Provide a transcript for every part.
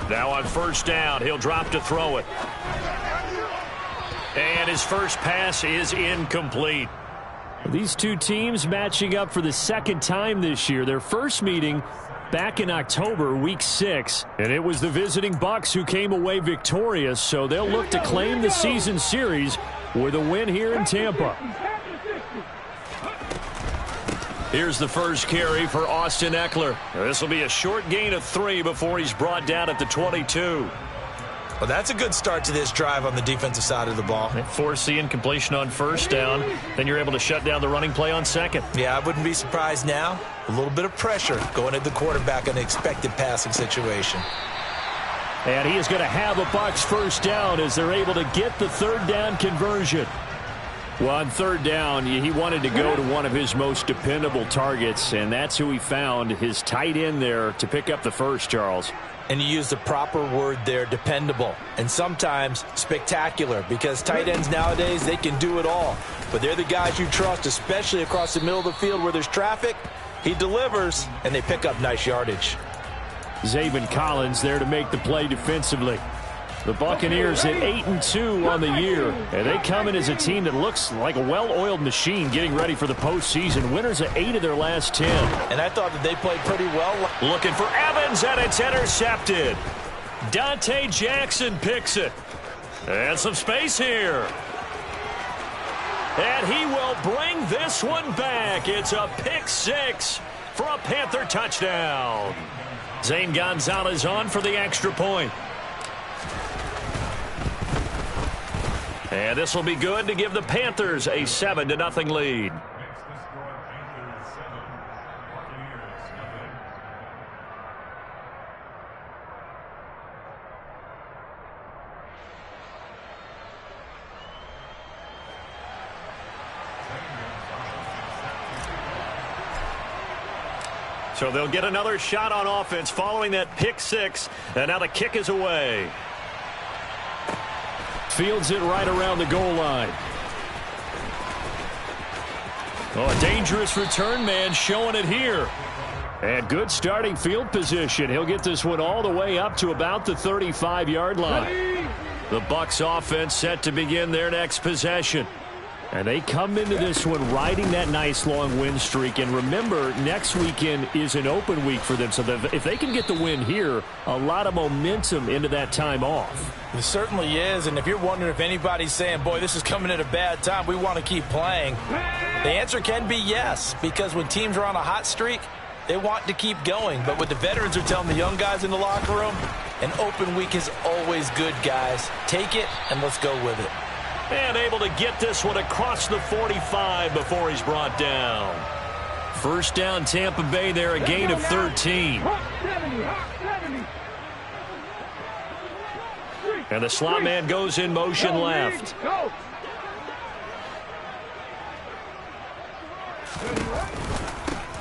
Now on first down, he'll drop to throw it. And his first pass is incomplete. These two teams matching up for the second time this year. Their first meeting back in October, week 6. And it was the visiting Bucs who came away victorious, so they'll look to claim the season series with a win here in Tampa. Here's the first carry for Austin Eckler. This will be a short gain of 3 before he's brought down at the 22. Well, that's a good start to this drive on the defensive side of the ball. They force the incompletion on first down. Then you're able to shut down the running play on second. Yeah, I wouldn't be surprised now. A little bit of pressure going at the quarterback in an expected passing situation. And he is going to have a Bucs first down as they're able to get the third down conversion. Well, on third down, he wanted to go to one of his most dependable targets, and that's who he found, his tight end there, to pick up the first, Charles. And you use the proper word there, dependable, and sometimes spectacular, because tight ends nowadays, they can do it all. But they're the guys you trust, especially across the middle of the field where there's traffic. He delivers, and they pick up nice yardage. Zaven Collins there to make the play defensively. The Buccaneers at 8-2 on the year, and they come in as a team that looks like a well-oiled machine getting ready for the postseason. Winners of 8 of their last 10. And I thought that they played pretty well. Looking for Evans, and it's intercepted. Dante Jackson picks it. And some space here. And he will bring this one back. It's a pick 6 for a Panther touchdown. Zane Gonzalez on for the extra point. And this will be good to give the Panthers a 7-0 lead. So they'll get another shot on offense following that pick 6. And now the kick is away. Fields it right around the goal line. Oh, a dangerous return man showing it here. And good starting field position. He'll get this one all the way up to about the 35-yard line. The Bucs offense set to begin their next possession. And they come into this one riding that nice long win streak. And remember, next weekend is an open week for them. So if they can get the win here, a lot of momentum into that time off. It certainly is. And if you're wondering if anybody's saying, boy, this is coming at a bad time, we want to keep playing, the answer can be yes. Because when teams are on a hot streak, they want to keep going. But what the veterans are telling the young guys in the locker room, an open week is always good, guys. Take it and let's go with it. And able to get this one across the 45 before he's brought down. First down, Tampa Bay there, a gain of 13. And the slot man goes in motion left.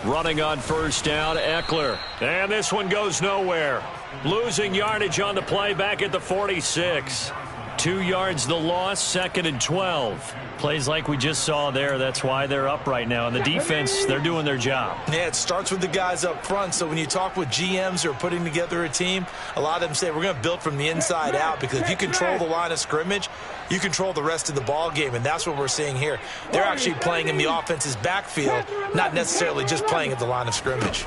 Running on first down, Eckler. And this one goes nowhere. Losing yardage on the play back at the 46. 2 yards the loss, 2nd and 12. Plays like we just saw there. That's why they're up right now. And the defense, they're doing their job. Yeah, it starts with the guys up front. So when you talk with GMs who are putting together a team, a lot of them say we're going to build from the inside out, because if you control the line of scrimmage, you control the rest of the ball game, and that's what we're seeing here. They're actually playing in the offense's backfield, not necessarily just playing at the line of scrimmage.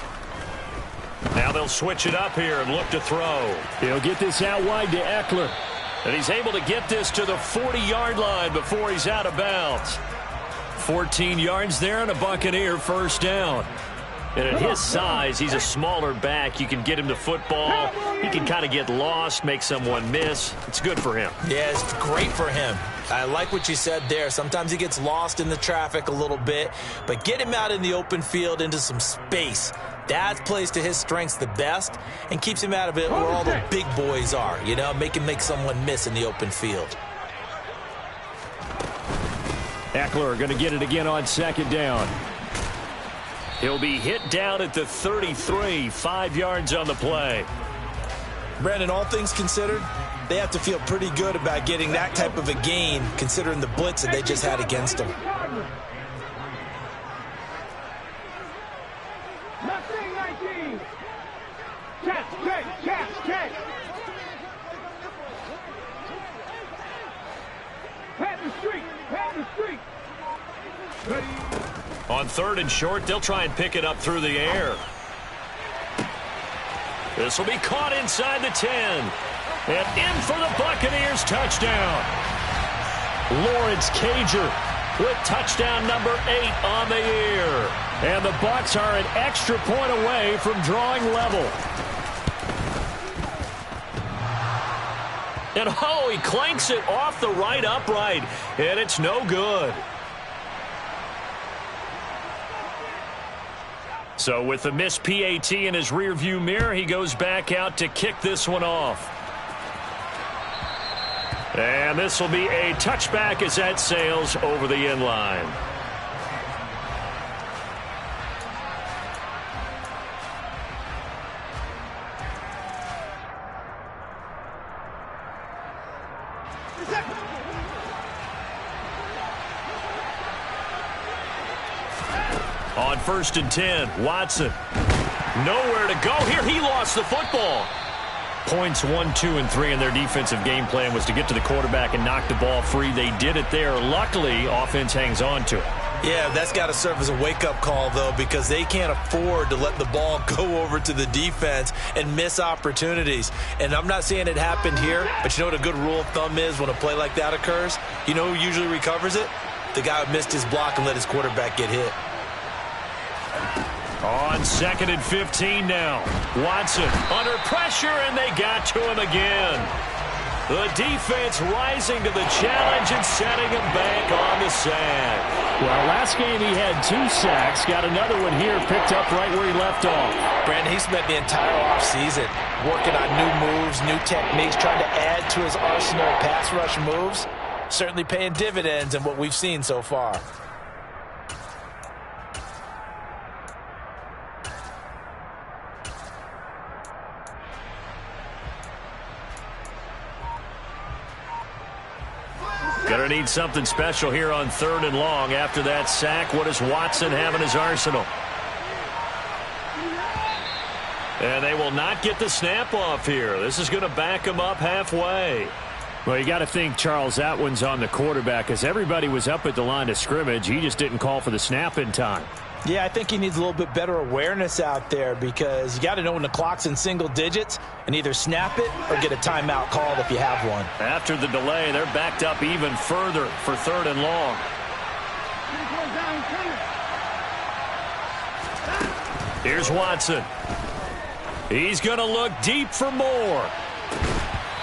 Now they'll switch it up here and look to throw. He'll get this out wide to Eckler. And he's able to get this to the 40-yard line before he's out of bounds. 14 yards there and a Buccaneer first down. And at his size, he's a smaller back. You can get him to football. He can kind of get lost, make someone miss. It's good for him. Yeah, it's great for him. I like what you said there. Sometimes he gets lost in the traffic a little bit, but get him out in the open field into some space. That plays to his strengths the best and keeps him out of it where all the big boys are, you know, make someone miss in the open field. Eckler going to get it again on second down. He'll be hit down at the 33, 5 yards on the play. Brandon, all things considered, they have to feel pretty good about getting that type of a gain, considering the blitz that they just had against them. On 3rd and short, they'll try and pick it up through the air. This will be caught inside the 10. And in for the Buccaneers touchdown. Lawrence Cager with touchdown number 8 on the year. And the Bucs are an extra point away from drawing level. And oh, he clanks it off the right upright. And it's no good. So with the missed PAT in his rearview mirror, he goes back out to kick this one off. And this will be a touchback as that sails over the end line. On 1st and 10, Watson. Nowhere to go here. He lost the football. Points 1, 2, and 3 in their defensive game plan was to get to the quarterback and knock the ball free. They did it there. Luckily, offense hangs on to it. Yeah, that's got to serve as a wake-up call, though, because they can't afford to let the ball go over to the defense and miss opportunities. And I'm not saying it happened here, but you know what a good rule of thumb is when a play like that occurs? You know who usually recovers it? The guy who missed his block and let his quarterback get hit. On 2nd and 15 now. Watson under pressure, and they got to him again. The defense rising to the challenge and setting him back on the sack. Well, last game he had 2 sacks. Got another one here picked up right where he left off. Brandon, he spent the entire offseason working on new moves, new techniques, trying to add to his arsenal of pass rush moves. Certainly paying dividends in what we've seen so far. Going to need something special here on 3rd and long. After that sack, what does Watson have in his arsenal? And they will not get the snap off here. This is going to back him up halfway. Well, you got to think, Charles, that one's on the quarterback, as everybody was up at the line of scrimmage. He just didn't call for the snap in time. Yeah, I think he needs a little bit better awareness out there, because you got to know when the clock's in single digits and either snap it or get a timeout called if you have one. After the delay, they're backed up even further for 3rd and long. Here's Watson. He's going to look deep for more.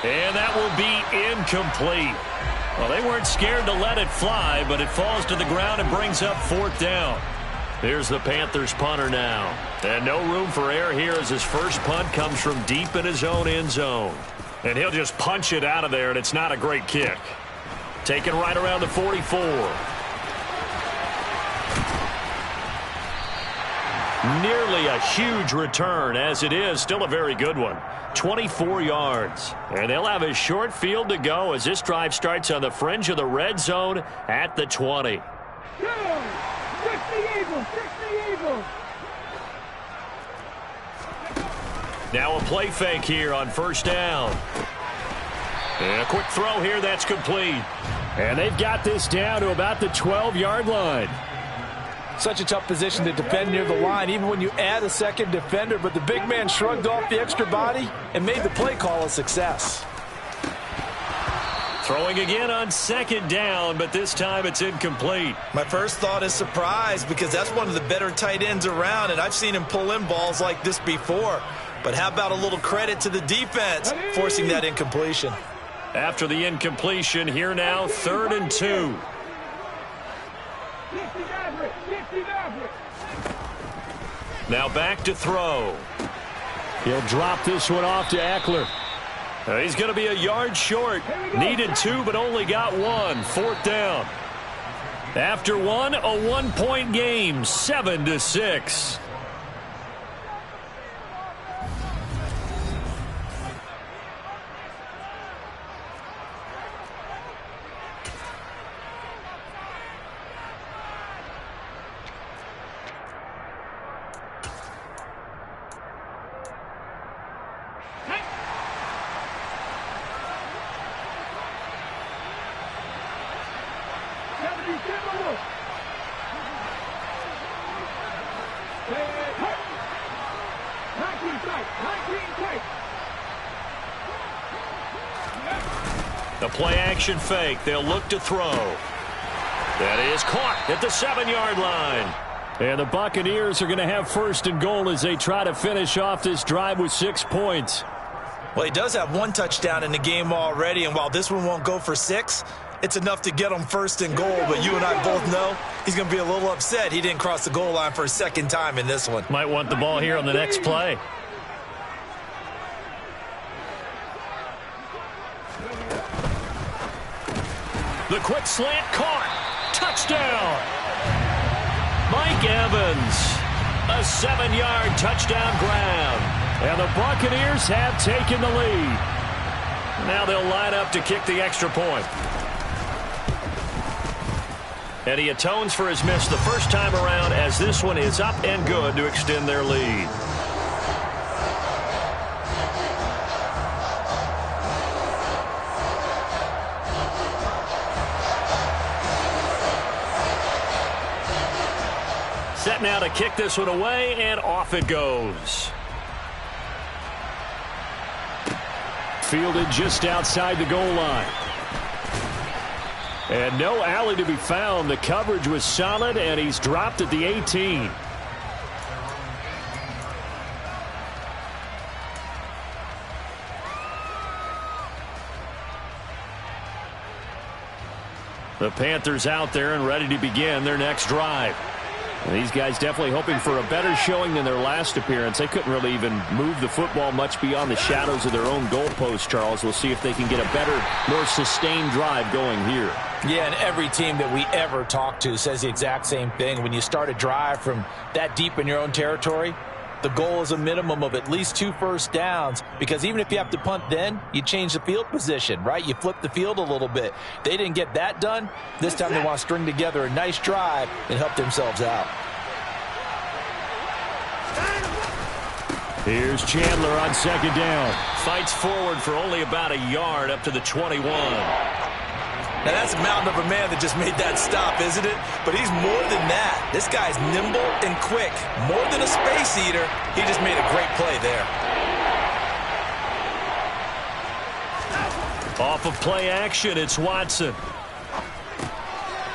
And that will be incomplete. Well, they weren't scared to let it fly, but it falls to the ground and brings up 4th down. Here's the Panthers punter now. And no room for error here as his first punt comes from deep in his own end zone. And he'll just punch it out of there, and it's not a great kick. Taken right around the 44. Nearly a huge return, as it is still a very good one. 24 yards. And they'll have a short field to go as this drive starts on the fringe of the red zone at the 20. Now a play fake here on 1st down. And a quick throw here, that's complete. And they've got this down to about the 12-yard line. Such a tough position to defend near the line, even when you add a second defender, but the big man shrugged off the extra body and made the play call a success. Throwing again on 2nd down, but this time it's incomplete. My first thought is surprise, because that's one of the better tight ends around, and I've seen him pull in balls like this before. But how about a little credit to the defense forcing that incompletion? After the incompletion, here now, 3rd and 2. Now back to throw. He'll drop this one off to Eckler. He's going to be a yard short. Needed 2, but only got 1. 4th down. After one, a 1-point game, 7-6. The play-action fake. They'll look to throw. That is caught at the 7-yard line. And the Buccaneers are going to have first and goal as they try to finish off this drive with 6 points. Well, he does have 1 touchdown in the game already, and while this one won't go for 6, it's enough to get him first and goal. But you and I both know he's going to be a little upset he didn't cross the goal line for a second time in this one. Might want the ball here on the next play. The quick slant caught. Touchdown. Mike Evans. A 7-yard touchdown grab. And the Buccaneers have taken the lead. Now they'll line up to kick the extra point. And he atones for his miss the first time around as this one is up and good to extend their lead. Set now to kick this one away, and off it goes. Fielded just outside the goal line. And no alley to be found. The coverage was solid, and he's dropped at the 18. The Panthers out there and ready to begin their next drive. And these guys definitely hoping for a better showing than their last appearance. They couldn't really even move the football much beyond the shadows of their own goalpost, Charles. We'll see if they can get a better, more sustained drive going here. Yeah, and every team that we ever talk to says the exact same thing. When you start a drive from that deep in your own territory, the goal is a minimum of at least 2 first downs, because even if you have to punt then, you change the field position, right? You flip the field a little bit. They didn't get that done. This time they want to string together a nice drive and help themselves out. Here's Chandler on 2nd down. Fights forward for only about a yard up to the 21. Now, that's a mountain of a man that just made that stop, isn't it? But he's more than that. This guy's nimble and quick. More than a space eater, he just made a great play there. Off of play action, it's Watson.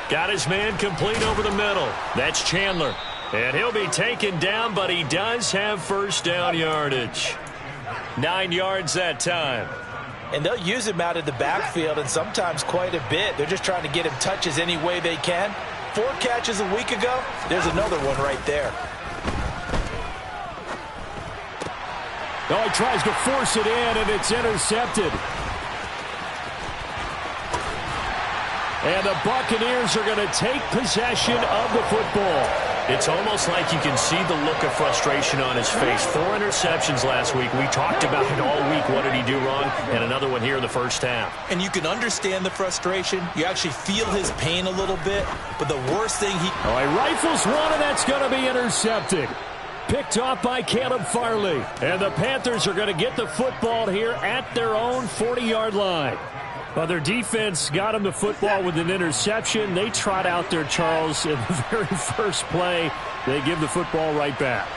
Got his man complete over the middle. That's Chandler. And he'll be taken down, but he does have first down yardage. 9 yards that time. And they'll use him out of the backfield, and sometimes quite a bit. They're just trying to get him touches any way they can. 4 catches a week ago. There's another one right there. Oh, he tries to force it in, and it's intercepted. And the Buccaneers are going to take possession of the football. It's almost like you can see the look of frustration on his face. 4 interceptions last week. We talked about it all week. What did he do wrong? And another one here in the first half. And you can understand the frustration. You actually feel his pain a little bit. But the worst thing he... Oh, he rifles one, and that's going to be intercepted. Picked off by Caleb Farley. And the Panthers are going to get the football here at their own 40-yard line. Well, their defense got him the football with an interception. They trot out there, Charles, in the very first play. They give the football right back.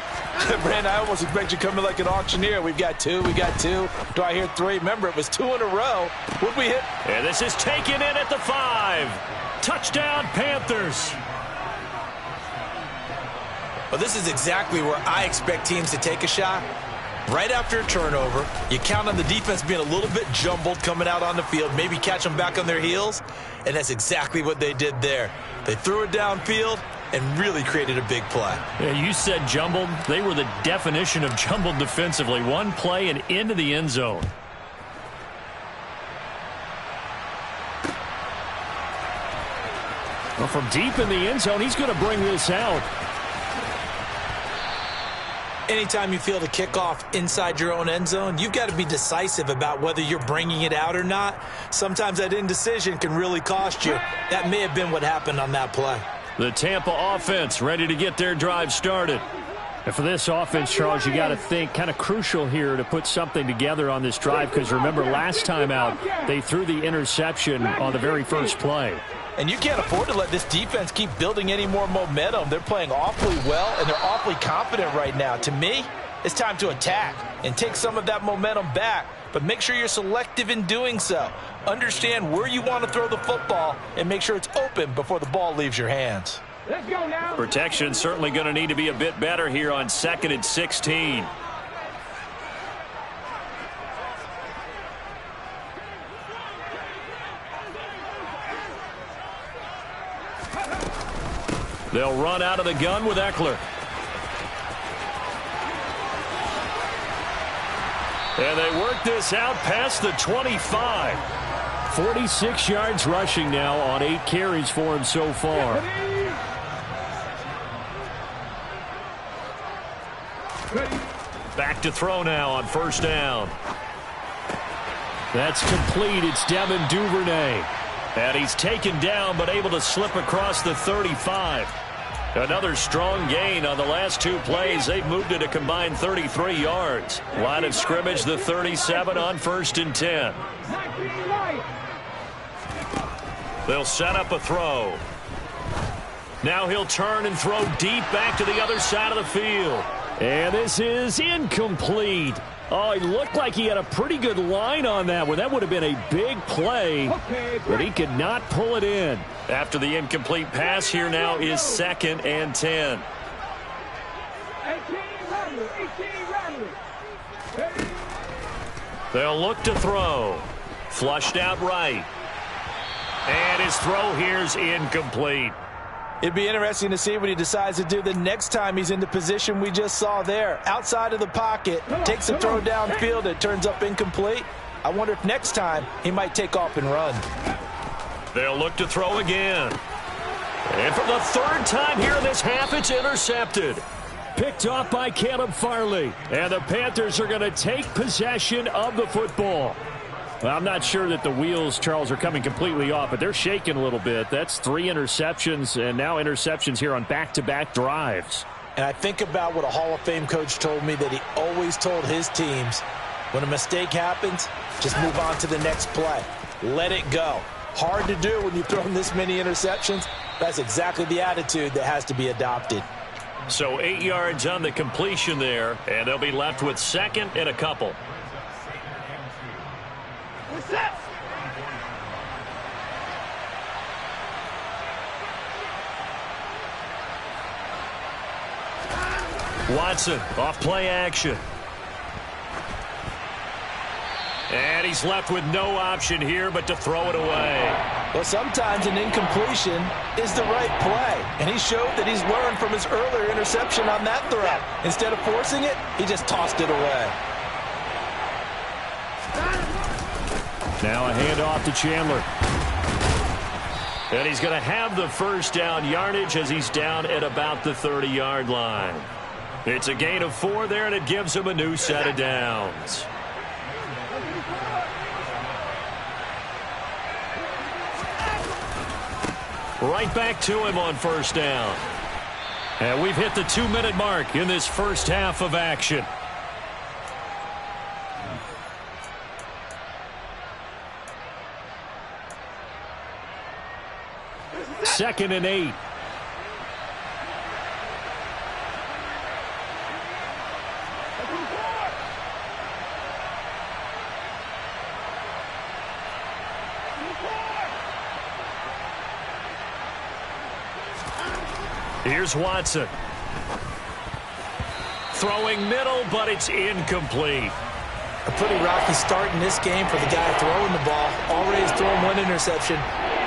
Brandon, I almost expect you coming like an auctioneer. We've got 2, we got 2. Do I hear 3? Remember, it was 2 in a row. Would we hit? And this is taken in at the 5. Touchdown, Panthers. Well, this is exactly where I expect teams to take a shot. Right after a turnover, you count on the defense being a little bit jumbled coming out on the field, maybe catch them back on their heels, and that's exactly what they did there. They threw it downfield and really created a big play. Yeah, you said jumbled. They were the definition of jumbled defensively. One play and into the end zone. Well, from deep in the end zone, he's going to bring this out. Anytime you feel the kickoff inside your own end zone, you've got to be decisive about whether you're bringing it out or not. Sometimes that indecision can really cost you. That may have been what happened on that play. The Tampa offense ready to get their drive started. And for this offense, Charles, you got to think kind of crucial here to put something together on this drive, because remember last time out, they threw the interception on the very first play. And you can't afford to let this defense keep building any more momentum. They're playing awfully well, and they're awfully confident right now. To me, it's time to attack and take some of that momentum back. But make sure you're selective in doing so. Understand where you want to throw the football and make sure it's open before the ball leaves your hands. Let's go now. Protection certainly going to need to be a bit better here on 2nd and 16. They'll run out of the gun with Eckler. And they work this out past the 25. 46 yards rushing now on 8 carries for him so far. Back to throw now on 1st down. That's complete. It's Devin Duvernay. And he's taken down but able to slip across the 35. Another strong gain on the last 2 plays. They've moved it a combined 33 yards. Line of scrimmage, the 37 on 1st and 10. They'll set up a throw. Now he'll turn and throw deep back to the other side of the field. And this is incomplete. Oh, it looked like he had a pretty good line on that one. That would have been a big play, but he could not pull it in. After the incomplete pass, here now is 2nd and 10. They'll look to throw. Flushed out right. And his throw here's incomplete. It'd be interesting to see what he decides to do the next time he's in the position we just saw there. Outside of the pocket, takes a throw downfield, it turns up incomplete. I wonder if next time he might take off and run. They'll look to throw again. And for the 3rd time here in this half, it's intercepted. Picked off by Caleb Farley. And the Panthers are going to take possession of the football. Well, I'm not sure that the wheels, Charles, are coming completely off, but they're shaking a little bit. That's 3 interceptions, and now interceptions here on back-to-back drives. And I think about what a Hall of Fame coach told me that he always told his teams, when a mistake happens, just move on to the next play. Let it go. Hard to do when you've thrown this many interceptions. That's exactly the attitude that has to be adopted. So 8 yards on the completion there, and they'll be left with 2nd and a couple. Watson off play action. And he's left with no option here but to throw it away. Well, sometimes an incompletion is the right play. And he showed that he's learned from his earlier interception on that throw. Instead of forcing it, he just tossed it away. Now a handoff to Chandler. And he's going to have the 1st down yardage as he's down at about the 30-yard line. It's a gain of 4 there, and it gives him a new set of downs. Right back to him on 1st down. And we've hit the 2-minute mark in this first half of action. Second and 8. Here's Watson. Throwing middle, but it's incomplete. A pretty rocky start in this game for the guy throwing the ball. Already has thrown 1 interception.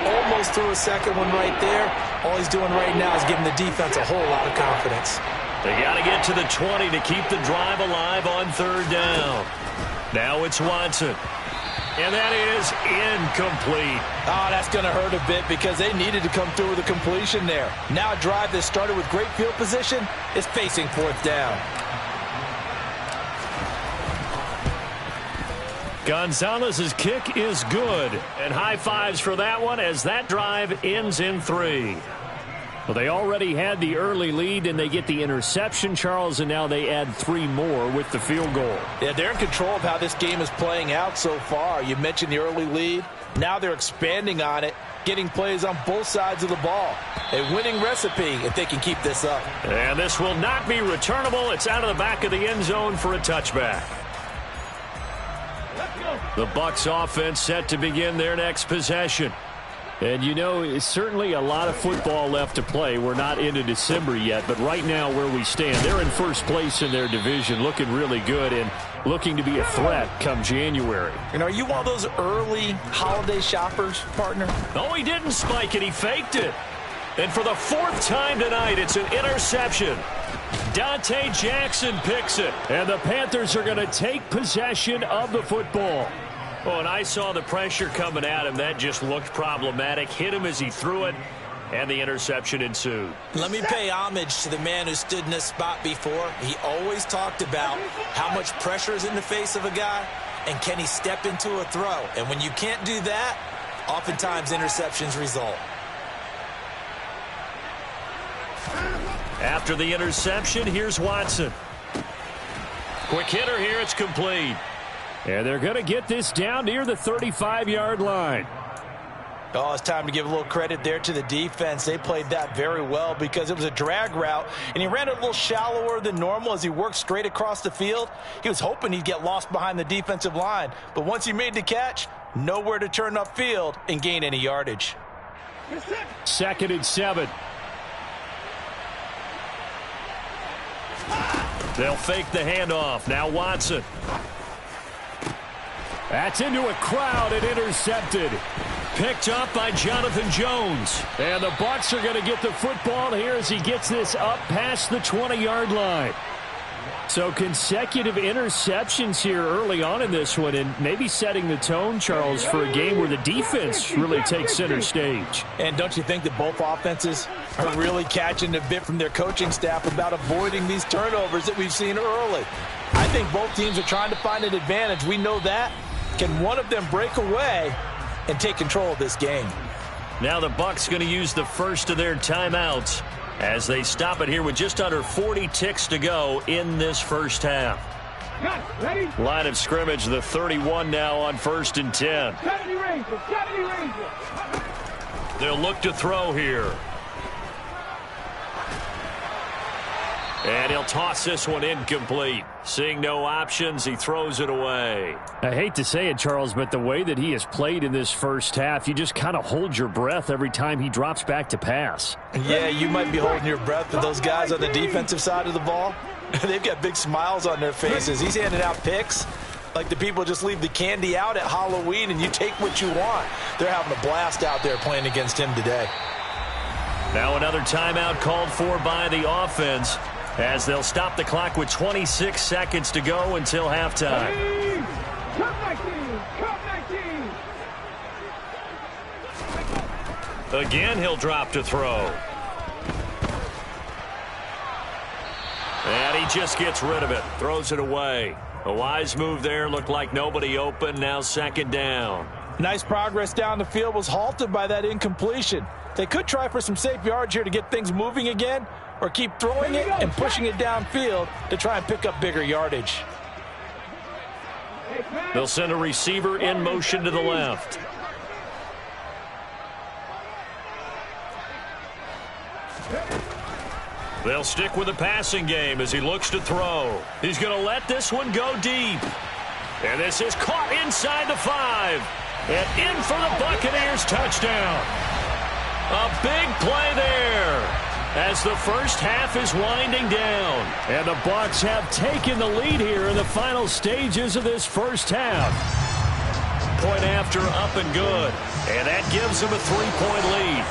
Almost threw a 2nd one right there. All he's doing right now is giving the defense a whole lot of confidence. They got to get to the 20 to keep the drive alive on 3rd down. Now it's Watson. And that is incomplete. Oh, that's going to hurt a bit because they needed to come through with a completion there. Now a drive that started with great field position is facing 4th down. Gonzalez's kick is good. And high fives for that one as that drive ends in 3. Well, they already had the early lead, and they get the interception, Charles, and now they add 3 more with the field goal. Yeah, they're in control of how this game is playing out so far. You mentioned the early lead. Now they're expanding on it, getting plays on both sides of the ball. A winning recipe if they can keep this up. And this will not be returnable. It's out of the back of the end zone for a touchback. The Bucs offense set to begin their next possession. And, you know, it's certainly a lot of football left to play. We're not into December yet, but right now where we stand, they're in first place in their division, looking really good and looking to be a threat come January. And are you one of those early holiday shoppers, partner? No, he didn't spike it. He faked it. And for the fourth time tonight, it's an interception. Dante Jackson picks it. And the Panthers are going to take possession of the football. Oh, and I saw the pressure coming at him. That just looked problematic. Hit him as he threw it, and the interception ensued. Let me pay homage to the man who stood in this spot before. He always talked about how much pressure is in the face of a guy, and can he step into a throw. And when you can't do that, oftentimes interceptions result. After the interception, here's Watson. Quick hitter here. It's complete. And they're going to get this down near the 35-yard line. Oh, it's time to give a little credit there to the defense. They played that very well because it was a drag route, and he ran it a little shallower than normal as he worked straight across the field. He was hoping he'd get lost behind the defensive line, but once he made the catch, nowhere to turn upfield and gain any yardage. 2nd and 7. They'll fake the handoff. Now Watson. That's into a crowd and intercepted. Picked up by Jonathan Jones. And the Bucs are going to get the football here as he gets this up past the 20-yard line. So consecutive interceptions here early on in this one, and maybe setting the tone, Charles, for a game where the defense really takes center stage. And don't you think that both offenses are really catching a bit from their coaching staff about avoiding these turnovers that we've seen early? I think both teams are trying to find an advantage. We know that. Can one of them break away and take control of this game? Now the Bucs going to use the first of their timeouts as they stop it here with just under 40 ticks to go in this first half. Line of scrimmage, the 31 now on 1st and 10. They'll look to throw here. And he'll toss this one incomplete. Seeing no options, he throws it away. I hate to say it, Charles, but the way that he has played in this first half, you just kind of hold your breath every time he drops back to pass. Yeah, you might be holding your breath, but those guys on the defensive side of the ball, they've got big smiles on their faces. He's handing out picks like the people just leave the candy out at Halloween and you take what you want. They're having a blast out there playing against him today. Now another timeout called for by the offense, as they'll stop the clock with 26 seconds to go until halftime. Again, he'll drop to throw. And he just gets rid of it, throws it away. A wise move there, looked like nobody open, now 2nd down. Nice progress down the field, was halted by that incompletion. They could try for some safe yards here to get things moving again, or keep throwing it and pushing it downfield to try and pick up bigger yardage. They'll send a receiver in motion to the left. They'll stick with the passing game as he looks to throw. He's going to let this one go deep. And this is caught inside the 5. And in for the Buccaneers touchdown. A big play there as the first half is winding down. And the Bucs have taken the lead here in the final stages of this first half. Point after up and good. And that gives them a 3-point lead.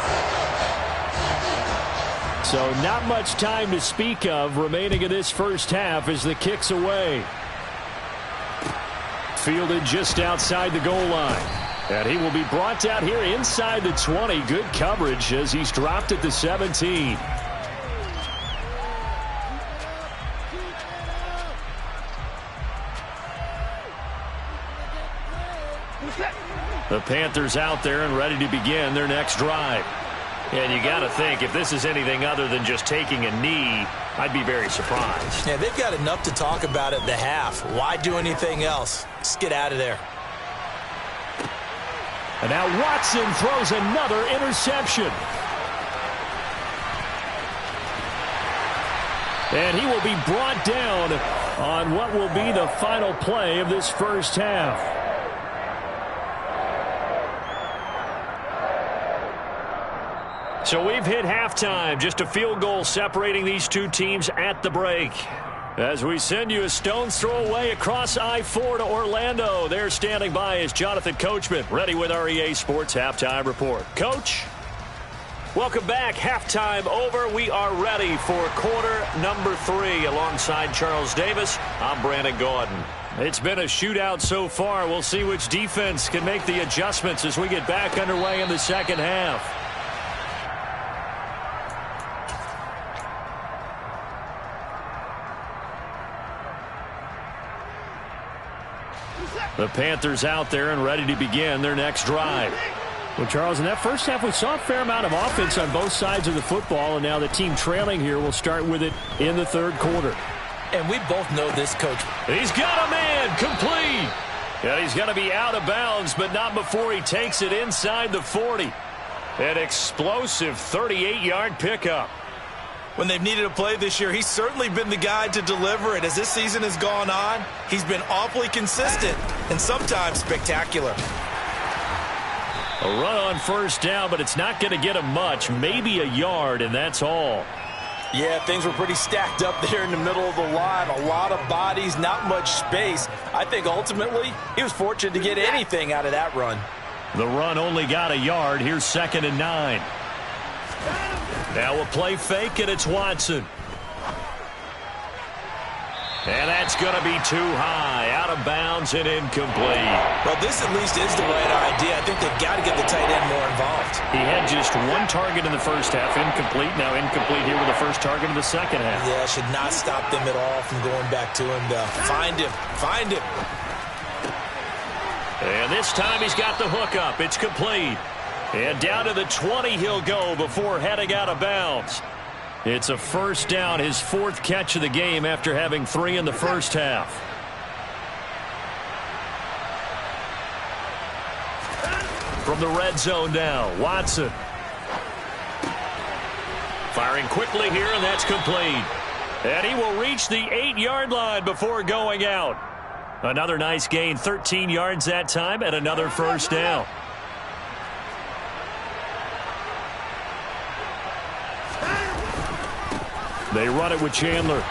So not much time to speak of remaining in this first half as the kick's away. Fielded just outside the goal line. And he will be brought down here inside the 20. Good coverage as he's dropped at the 17. The Panthers out there and ready to begin their next drive. And you got to think, if this is anything other than just taking a knee, I'd be very surprised. Yeah, they've got enough to talk about at the half. Why do anything else? Just get out of there. And now Watson throws another interception. And he will be brought down on what will be the final play of this first half. So we've hit halftime. Just a field goal separating these two teams at the break. As we send you a stone's throw away across I-4 to Orlando. There standing by is Jonathan Coachman, ready with our EA Sports Halftime Report. Coach? Welcome back. Halftime over. We are ready for quarter number 3. Alongside Charles Davis, I'm Brandon Gaudin. It's been a shootout so far. We'll see which defense can make the adjustments as we get back underway in the second half. The Panthers out there and ready to begin their next drive. Well, Charles, in that first half, we saw a fair amount of offense on both sides of the football, and now the team trailing here will start with it in the third quarter. And we both know this, Coach. He's got a man complete. And he's going to be out of bounds, but not before he takes it inside the 40. An explosive 38-yard pickup. When they've needed a play this year, he's certainly been the guy to deliver it. As this season has gone on, he's been awfully consistent and sometimes spectacular. A run on first down, but it's not going to get him much. Maybe a yard, and that's all. Yeah, things were pretty stacked up there in the middle of the line. A lot of bodies, not much space. I think ultimately he was fortunate to get anything out of that run. The run only got a yard. Here's 2nd and 9. Now a play fake, and it's Watson. And that's going to be too high, out of bounds and incomplete. Well, this at least is the right idea. I think they've got to get the tight end more involved. He had just one target in the first half, incomplete. Now incomplete here with the first target in the second half. Yeah, should not stop them at all from going back to him to find him. Find him. And this time he's got the hook up. It's complete. And down to the 20 he'll go before heading out of bounds. It's a first down, his 4th catch of the game after having 3 in the first half. From the red zone now, Watson. Firing quickly here, and that's complete. And he will reach the 8-yard line before going out. Another nice gain, 13 yards that time, and another first down. They run it with Chandler.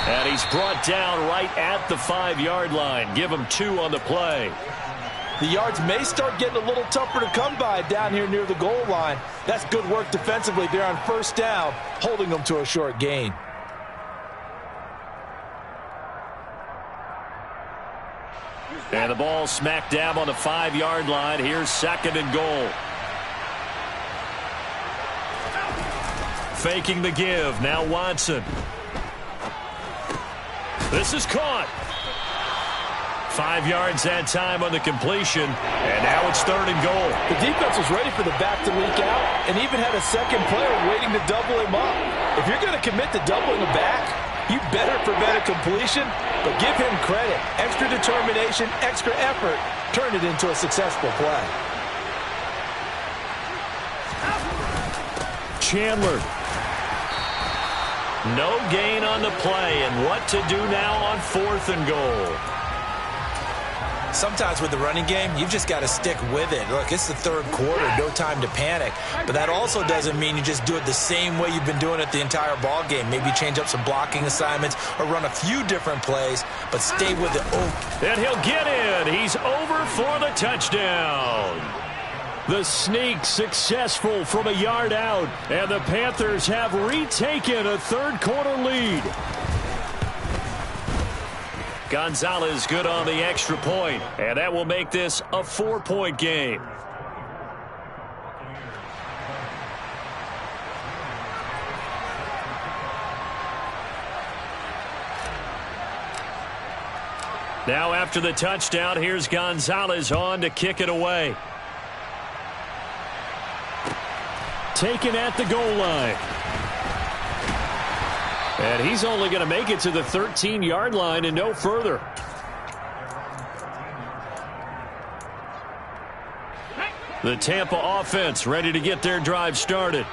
And he's brought down right at the 5-yard line. Give him 2 on the play. The yards may start getting a little tougher to come by down here near the goal line. That's good work defensively there on first down, holding them to a short gain. And the ball smack dab on the 5-yard line. Here's 2nd and goal. Faking the give. Now Watson. This is caught. 5 yards that time on the completion. And now it's 3rd and goal. The defense was ready for the back to leak out and even had a second player waiting to double him up. If you're going to commit to doubling the back, you better prevent a completion, but give him credit. Extra determination, extra effort, turn it into a successful play. Chandler. No gain on the play, and what to do now on 4th and goal. Sometimes with the running game, you've just got to stick with it. Look, it's the 3rd quarter, no time to panic. But that also doesn't mean you just do it the same way you've been doing it the entire ball game. Maybe change up some blocking assignments or run a few different plays, but stay with it. Oh. And he'll get in. He's over for the touchdown. The sneak successful from a yard out, and the Panthers have retaken a 3rd quarter lead. Gonzalez good on the extra point, and that will make this a 4-point game. Now after the touchdown, here's Gonzalez on to kick it away. Taken at the goal line. And he's only going to make it to the 13-yard line and no further. The Tampa offense ready to get their drive started.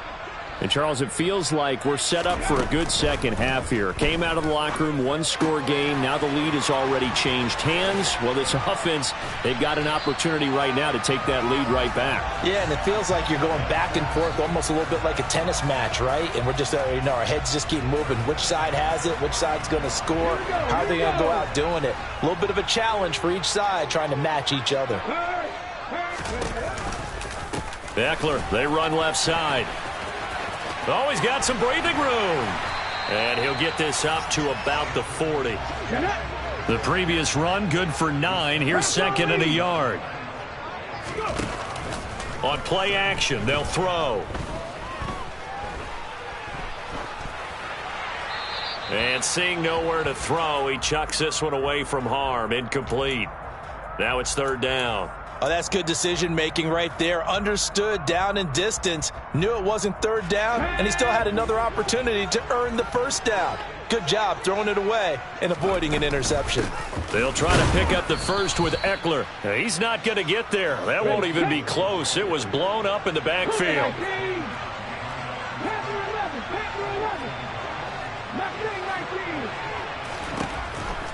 And, Charles, it feels like we're set up for a good second half here. Came out of the locker room, one-score game. Now the lead has already changed hands. Well, this offense, they've got an opportunity right now to take that lead right back. Yeah, and it feels like you're going back and forth, almost a little bit like a tennis match, right? And we're just, our heads just keep moving. Which side has it? Which side's going to score? How are they going to go out doing it? A little bit of a challenge for each side, trying to match each other. Eckler, they run left side. Oh, he's got some breathing room. And he'll get this up to about the 40. The previous run, good for 9. Here's second and a yard. On play action, they'll throw. And seeing nowhere to throw, he chucks this one away from harm. Incomplete. Now it's third down. Oh, that's good decision-making right there. Understood down and distance. Knew it wasn't third down, and he still had another opportunity to earn the first down. Good job throwing it away and avoiding an interception. They'll try to pick up the first with Eckler. He's not going to get there. That won't even be close. It was blown up in the backfield.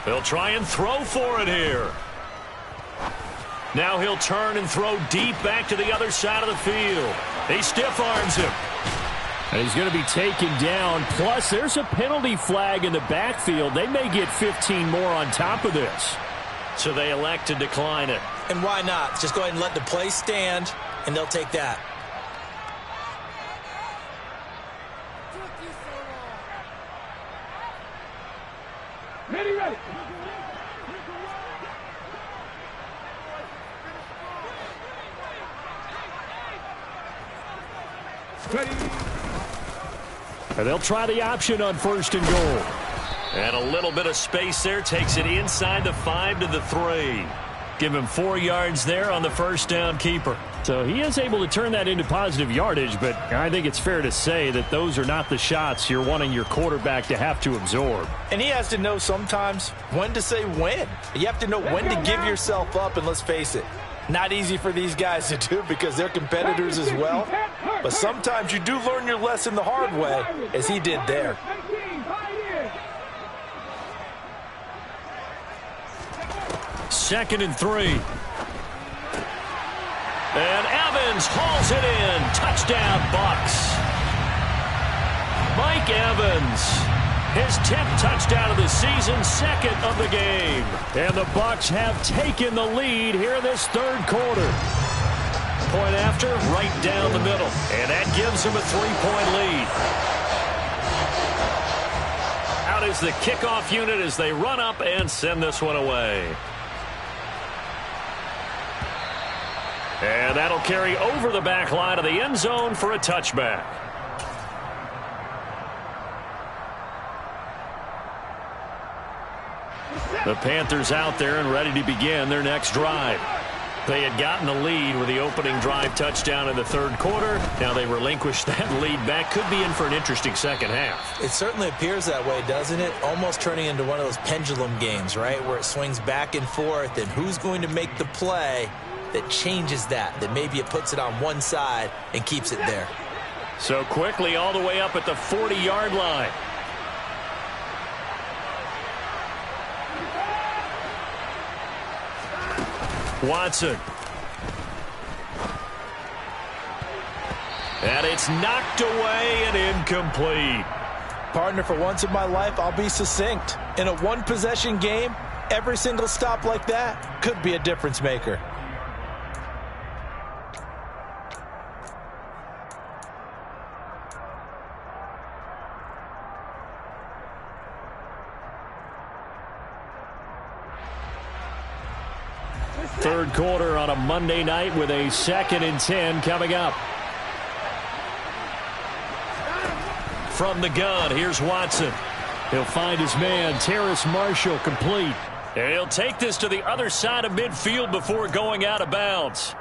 They'll try and throw for it here. Now he'll turn and throw deep back to the other side of the field. He stiff arms him. And he's going to be taken down. Plus, there's a penalty flag in the backfield. They may get 15 more on top of this. So they elect to decline it. And why not? Just go ahead and let the play stand, and they'll take that. Ready. And they'll try the option on first and goal. And a little bit of space there takes it inside the 5 to the 3. Give him 4 yards there on the first down keeper. So he is able to turn that into positive yardage, but I think it's fair to say that those are not the shots you're wanting your quarterback to have to absorb. And he has to know sometimes when to say when. You have to know when to give yourself up, and let's face it, not easy for these guys to do because they're competitors as well. But sometimes you do learn your lesson the hard way, as he did there. Second and 3. And Evans hauls it in. Touchdown, Bucks. Mike Evans, his 10th touchdown of the season, second of the game. And the Bucks have taken the lead here in this third quarter. Point after, right down the middle. And that gives them a 3-point lead. Out is the kickoff unit as they run up and send this one away. And that'll carry over the back line of the end zone for a touchback. The Panthers out there and ready to begin their next drive. They had gotten the lead with the opening drive touchdown in the third quarter. Now they relinquished that lead back. Could be in for an interesting second half. It certainly appears that way, doesn't it? Almost turning into one of those pendulum games, right, where it swings back and forth, and who's going to make the play that changes that maybe it puts it on one side and keeps it there. So quickly all the way up at the 40-yard line. Watson. And it's knocked away and incomplete. Partner, for once in my life, I'll be succinct. In a one-possession game, every single stop like that could be a difference maker. Third quarter on a Monday night with a 2nd and 10 coming up. From the gun, here's Watson. He'll find his man, Terrace Marshall, complete. And he'll take this to the other side of midfield before going out of bounds.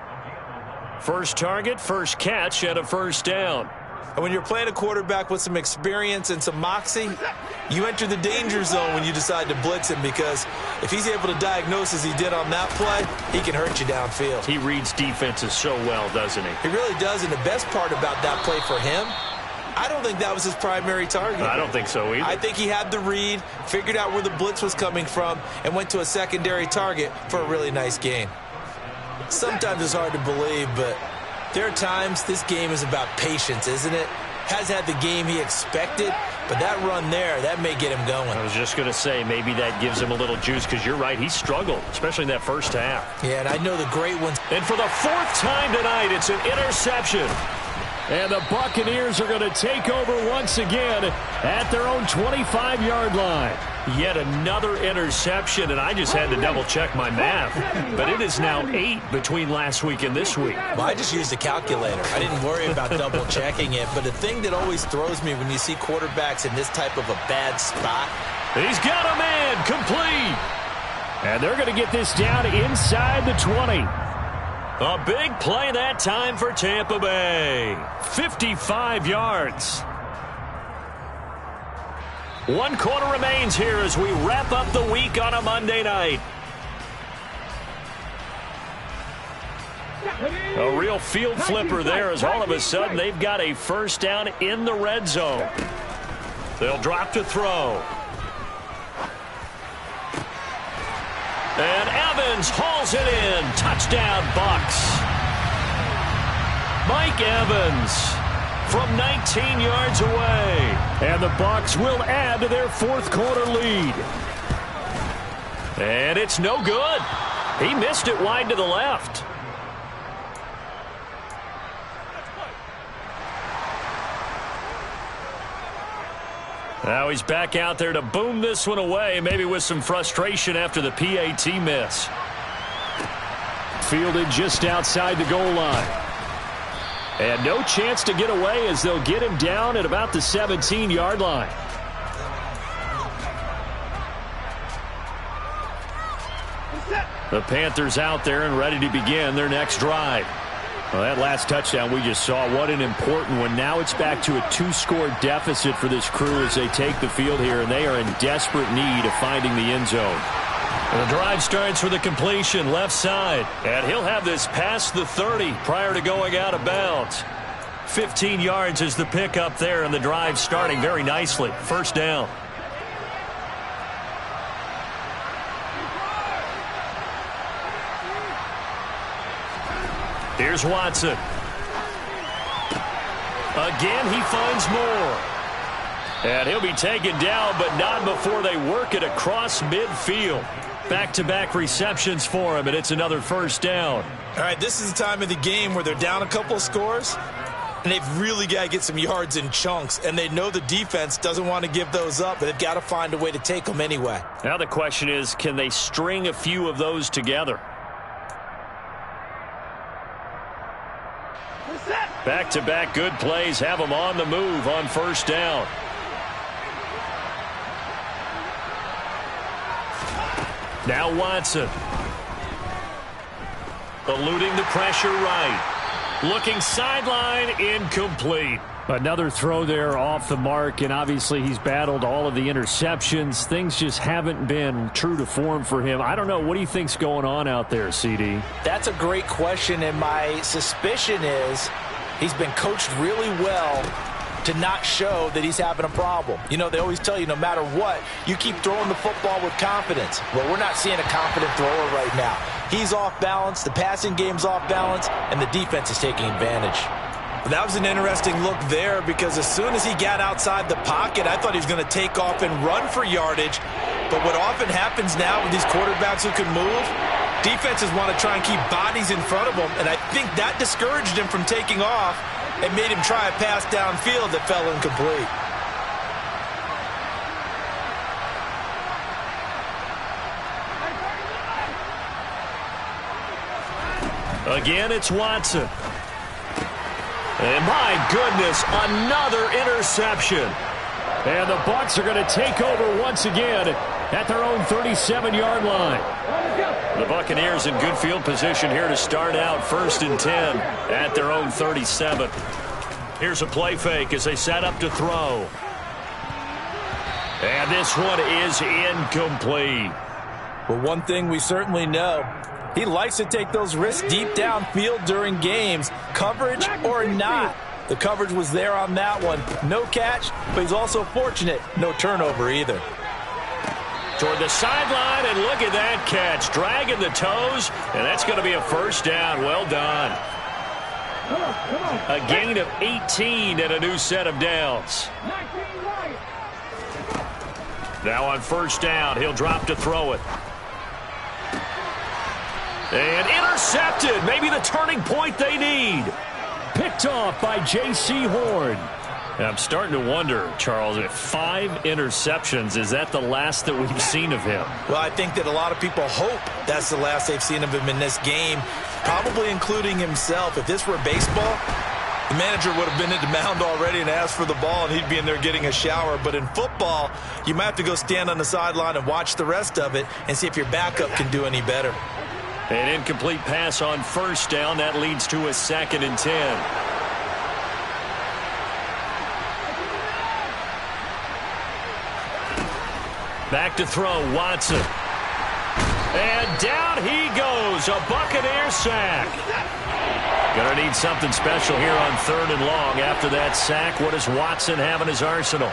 First target, first catch, and a first down. And when you're playing a quarterback with some experience and some moxie, you enter the danger zone when you decide to blitz him, because if he's able to diagnose as he did on that play, he can hurt you downfield. He reads defenses so well, doesn't he? He really does, and the best part about that play for him, I don't think that was his primary target. I don't think so either. I think he had the read, figured out where the blitz was coming from, and went to a secondary target for a really nice gain. Sometimes it's hard to believe, but there are times this game is about patience, isn't it? Has had the game he expected, but that run there, that may get him going. I was just going to say, maybe that gives him a little juice, because you're right, he struggled, especially in that first half. Yeah, and I know the great ones. And for the fourth time tonight, it's an interception. And the Buccaneers are going to take over once again at their own 25-yard line. Yet another interception, and I just had to double-check my math. But it is now 8 between last week and this week. Well, I just used a calculator. I didn't worry about double-checking it. But the thing that always throws me when you see quarterbacks in this type of a bad spot. He's got a man, complete. And they're going to get this down inside the 20. A big play that time for Tampa Bay. 55 yards. 1 quarter remains here as we wrap up the week on a Monday night. A real field flipper there, as all of a sudden they've got a first down in the red zone. They'll drop to throw. And Evans hauls it in. Touchdown, Bucs. Mike Evans from 19 yards away. And the Bucs will add to their fourth quarter lead. And it's no good. He missed it wide to the left. Now he's back out there to boom this one away, maybe with some frustration after the PAT miss. Fielded just outside the goal line. And no chance to get away as they'll get him down at about the 17-yard line. The Panthers out there and ready to begin their next drive. Well, that last touchdown we just saw, what an important one. Now it's back to a 2-score deficit for this crew as they take the field here, and they are in desperate need of finding the end zone. And the drive starts with a completion left side, and he'll have this past the 30 prior to going out of bounds. 15 yards is the pickup there, and the drive starting very nicely. First down. Here's Watson. Again, he finds more. And he'll be taken down, but not before they work it across midfield. Back-to-back receptions for him, and it's another first down. All right, this is the time of the game where they're down a couple of scores, and they've really got to get some yards in chunks, and they know the defense doesn't want to give those up, but they've got to find a way to take them anyway. Now the question is, can they string a few of those together? Back-to-back good plays have them on the move on first down. Now Watson. Eluding the pressure right. Looking sideline, incomplete. Another throw there off the mark, and obviously he's battled all of the interceptions. Things just haven't been true to form for him. I don't know. What do you think's going on out there, CD? That's a great question, and my suspicion is he's been coached really well to not show that he's having a problem. You know, they always tell you no matter what, you keep throwing the football with confidence. Well, we're not seeing a confident thrower right now. He's off balance, the passing game's off balance, and the defense is taking advantage. That was an interesting look there, because as soon as he got outside the pocket, I thought he was going to take off and run for yardage. But what often happens now with these quarterbacks who can move, defenses want to try and keep bodies in front of them, and I think that discouraged him from taking off and made him try a pass downfield that fell incomplete. Again, it's Watson. And my goodness, another interception. And the Bucs are going to take over once again at their own 37-yard line. The Buccaneers in good field position here to start out 1st and 10 at their own 37. Here's a play fake as they set up to throw. And this one is incomplete. Well, one thing we certainly know, he likes to take those risks deep downfield during games, coverage or not. The coverage was there on that one. No catch, but he's also fortunate. No turnover either. Toward the sideline, and look at that catch. Dragging the toes, and that's going to be a first down. Well done. A gain of 18 and a new set of downs. Now on first down, he'll drop to throw it. And intercepted. Maybe the turning point they need. Picked off by J.C. Horn. I'm starting to wonder, Charles, if 5 interceptions, is that the last that we've seen of him? Well, I think that a lot of people hope that's the last they've seen of him in this game, probably including himself. If this were baseball, the manager would have been at the mound already and asked for the ball, and he'd be in there getting a shower. But in football, you might have to go stand on the sideline and watch the rest of it and see if your backup can do any better. An incomplete pass on first down. That leads to a 2nd and 10. Back to throw, Watson. And down he goes, a Buccaneer sack. Gonna need something special here on 3rd and long. After that sack, what does Watson have in his arsenal?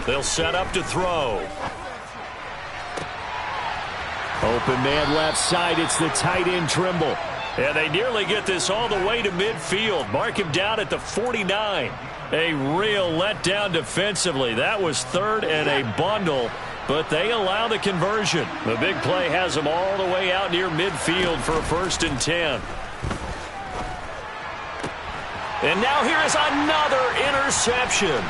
They'll set up to throw. Open man left side. It's the tight end Trimble. And they nearly get this all the way to midfield. Mark him down at the 49. A real letdown defensively. That was 3rd and a bundle, but they allow the conversion. The big play has them all the way out near midfield for a 1st and 10. And now here is another interception.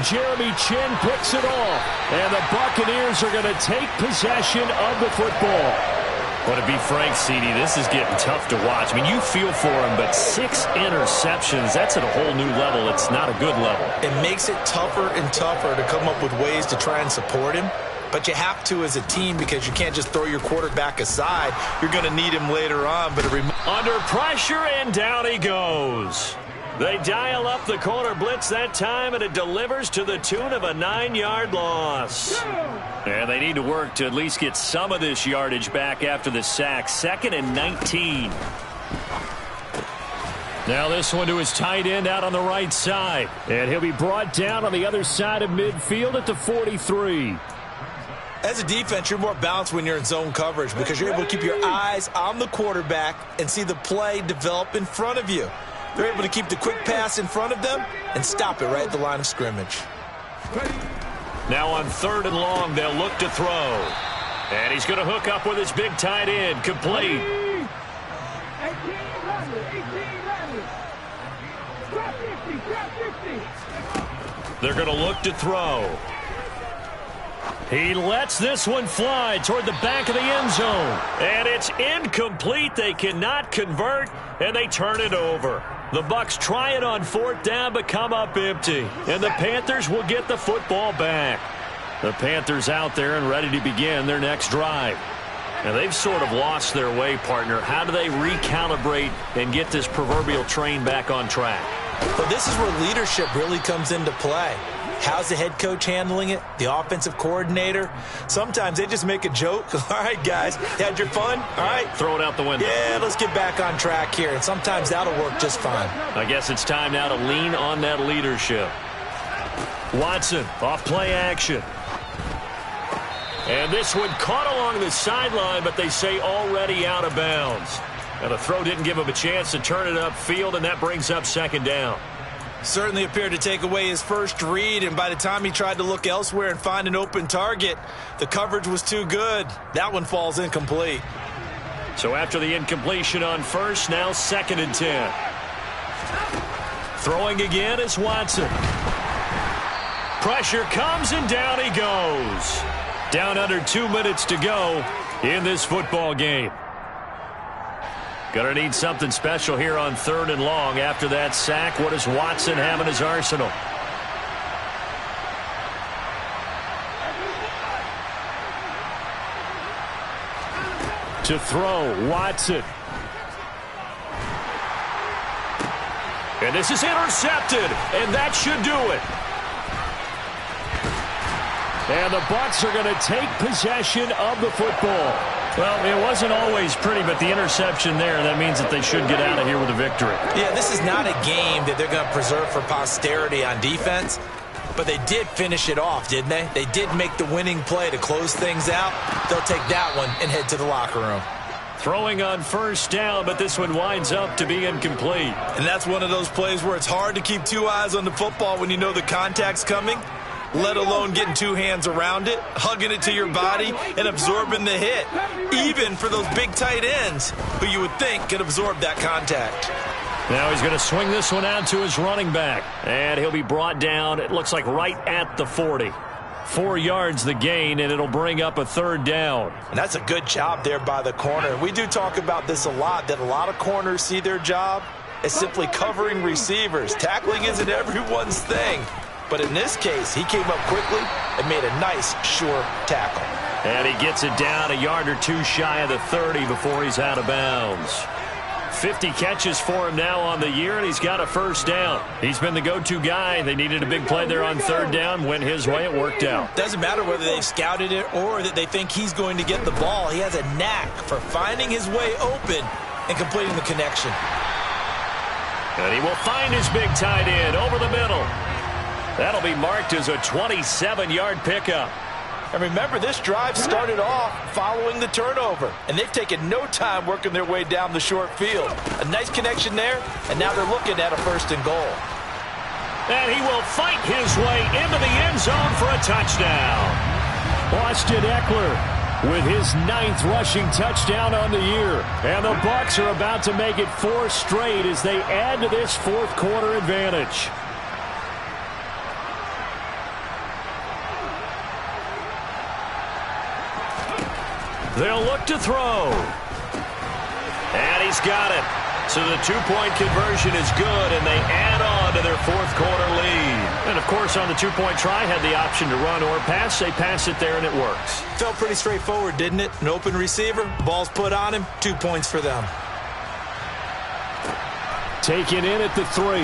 Jeremy Chin picks it off, and the Buccaneers are going to take possession of the football. But to be frank, CD, this is getting tough to watch. I mean, you feel for him, but 6 interceptions, that's at a whole new level. It's not a good level. It makes it tougher and tougher to come up with ways to try and support him. But you have to as a team because you can't just throw your quarterback aside. You're going to need him later on. But under pressure, and down he goes. They dial up the corner blitz that time, and it delivers to the tune of a 9-yard loss. And they need to work to at least get some of this yardage back after the sack. 2nd and 19. Now this one to his tight end out on the right side. And he'll be brought down on the other side of midfield at the 43. As a defense, you're more balanced when you're in zone coverage because you're able to keep your eyes on the quarterback and see the play develop in front of you. They're able to keep the quick pass in front of them and stop it right at the line of scrimmage. Now on 3rd and long, they'll look to throw. And he's going to hook up with his big tight end. Complete. They're going to look to throw. He lets this one fly toward the back of the end zone. And it's incomplete. They cannot convert, and they turn it over. The Bucs try it on 4th down, but come up empty. And the Panthers will get the football back. The Panthers out there and ready to begin their next drive. Now, they've sort of lost their way, partner. How do they recalibrate and get this proverbial train back on track? Well, this is where leadership really comes into play. How's the head coach handling it? The offensive coordinator? Sometimes they just make a joke. All right, guys, you had your fun? All right. Throw it out the window. Yeah, let's get back on track here. And sometimes that'll work just fine. I guess it's time now to lean on that leadership. Watson off play action. And this one caught along the sideline, but they say already out of bounds. Now the throw didn't give him a chance to turn it upfield, and that brings up 2nd down. Certainly appeared to take away his first read, and by the time he tried to look elsewhere and find an open target, the coverage was too good. That one falls incomplete. So after the incompletion on first, now 2nd and 10. Throwing again is Watson. Pressure comes, and down he goes. Down under 2 minutes to go in this football game. Going to need something special here on 3rd and long. After that sack, what does Watson have in his arsenal? To throw, Watson. And this is intercepted, and that should do it. And the Bucs are going to take possession of the football. Well, it wasn't always pretty, but the interception there, that means that they should get out of here with a victory. Yeah, this is not a game that they're going to preserve for posterity on defense, but they did finish it off, didn't they? They did make the winning play to close things out. They'll take that one and head to the locker room. Throwing on 1st down, but this one winds up to be incomplete. And that's one of those plays where it's hard to keep 2 eyes on the football when you know the contact's coming, let alone getting 2 hands around it, hugging it to your body, and absorbing the hit, even for those big tight ends who you would think could absorb that contact. Now he's going to swing this one out to his running back, and he'll be brought down, it looks like right at the 40. 4 yards the gain, and it'll bring up a 3rd down. And that's a good job there by the corner. We do talk about this a lot, that a lot of corners see their job as simply covering receivers. Tackling isn't everyone's thing. But in this case, he came up quickly and made a nice, sure tackle. And he gets it down a yard or 2 shy of the 30 before he's out of bounds. 50 catches for him now on the year, and he's got a 1st down. He's been the go-to guy. They needed a big play there on 3rd down. Went his way. It worked out. Doesn't matter whether they've scouted it or that they think he's going to get the ball. He has a knack for finding his way open and completing the connection. And he will find his big tight end over the middle. That'll be marked as a 27-yard pickup. And remember, this drive started off following the turnover, and they've taken no time working their way down the short field. A nice connection there, and now they're looking at a 1st and goal. And he will fight his way into the end zone for a touchdown. Austin Eckler with his 9th rushing touchdown on the year. And the Bucs are about to make it 4 straight as they add to this 4th quarter advantage. They'll look to throw. And he's got it. So the 2-point conversion is good, and they add on to their 4th quarter lead. And, of course, on the 2-point try, had the option to run or pass. They pass it there, and it works. Felt pretty straightforward, didn't it? An open receiver, ball's put on him, 2 points for them. Taken in at the 3.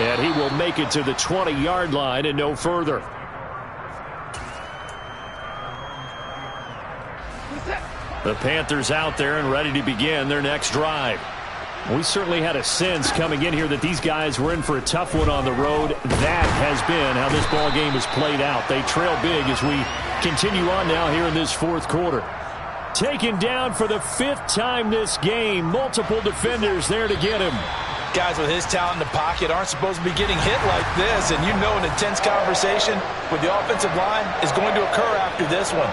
And he will make it to the 20-yard line and no further. The Panthers out there and ready to begin their next drive. We certainly had a sense coming in here that these guys were in for a tough one on the road. That has been how this ball game has played out. They trail big as we continue on now here in this 4th quarter. Taken down for the 5th time this game. Multiple defenders there to get him. Guys with his talent in the pocket aren't supposed to be getting hit like this, and you know an intense conversation with the offensive line is going to occur after this one.